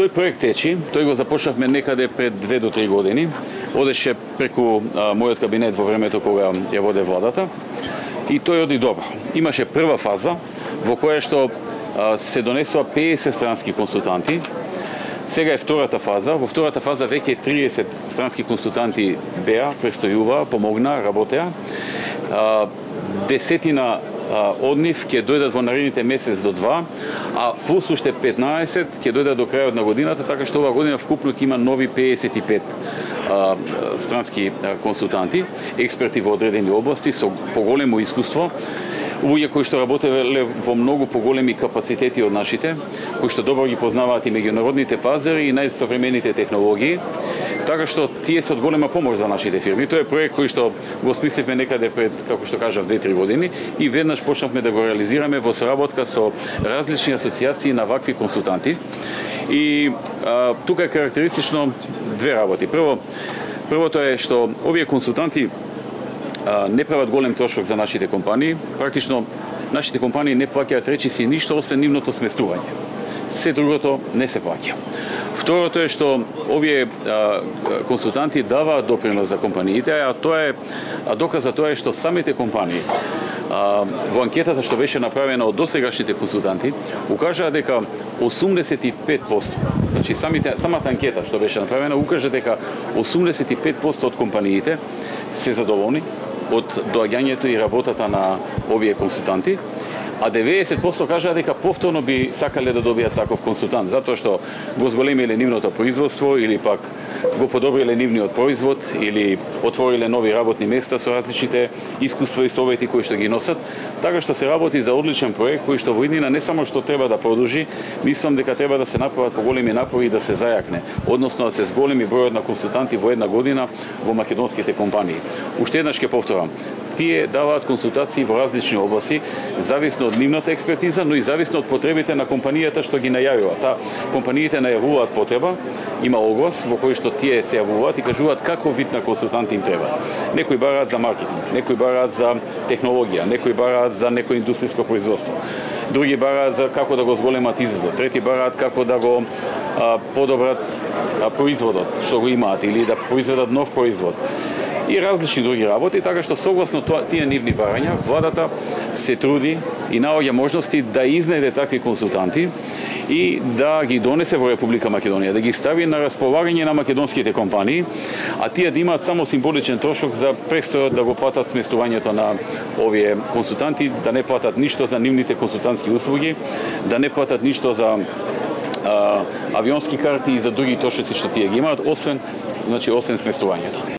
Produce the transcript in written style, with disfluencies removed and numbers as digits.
Тој проект течи, тој го започнавме некаде пред 2 до 3 години. Одеше преку мојот кабинет во времето кога ја воде владата и тој оди добро. Имаше прва фаза во која што се донесува 50 странски консултанти. Сега е втората фаза. Во втората фаза веќе 30 странски консултанти беа, престојуваа, помогнаа, работеа. Десетина од нив ќе дојдат во наредните месец до 2, а плюс уште 15 ќе дојдат до крајот на годината, така што оваа година вкупно ќе има нови 55 странски консултанти, експерти во одредени области со поголемо искуство, луѓе кои што работеле во многу поголеми капацитети од нашите, кои што добро ги познаваат и меѓународните пазари и најсовремените технологии. Така што тие се од голема помош за нашите фирми. Тоа е проект кој што го смисливме некаде пред, како што кажав, 2-3 години и веднаш почнавме да го реализираме во соработка со различни асоциации на вакви консултанти. И тука е карактеристично две работи. Првото е што овие консултанти не прават голем трошок за нашите компании. Практично нашите компании не плаќаат речиси ништо освен нивното сместување. Се другото не се плаќа. Второто е што овие консултанти даваат допринос за компаниите, а доказ за тоа е што самите компании во анкетата што беше направена од досегашните консултанти укажаа дека 85%, значи самата анкета што беше направена укажа дека 85% од компаниите се задоволни од доаѓањето и работата на овие консултанти, а 90% кажаа дека повторно би сакале да добијат таков консултант, затоа што го зголемиле нивното производство или пак го подобриле нивниот производ или отвориле нови работни места со различните искуства и совети кои што ги носат. Така што се работи за одличен проект кој што во иднина не само што треба да продолжи, мислам дека треба да се направат поголеми напори да се зајакне, односно да се зголеми бројот на консултанти во една година во македонските компании. Уште еднаш ќе повторам, тие даваат консултации во различни области, зависно од нивната експертиза, но и зависно од потребите на компанијата што ги најавува. Компаниите најавуваат потреба, има оглас во кој што тие се јавуваат и кажуваат каков вид на консултанти им треба. Некои бараат за маркетинг, некои бараат за технологија, некои бараат за некој индустријско производство. Други бараат за како да го зголемат извозот, трети бараат како да го подобрат производот што го имаат или да произведат нов производ и различни други работи, така што согласно тие нивни барања, владата се труди и наоѓа можности да изнајде такви консултанти и да ги донесе во Република Македонија, да ги стави на располагање на македонските компании, а тие да имаат само символичен трошок за престојот да го платат сместувањето на овие консултанти, да не платат ништо за нивните консултантски услуги, да не платат ништо за авионски карти и за други трошоци што тие ги имаат, освен сместувањето.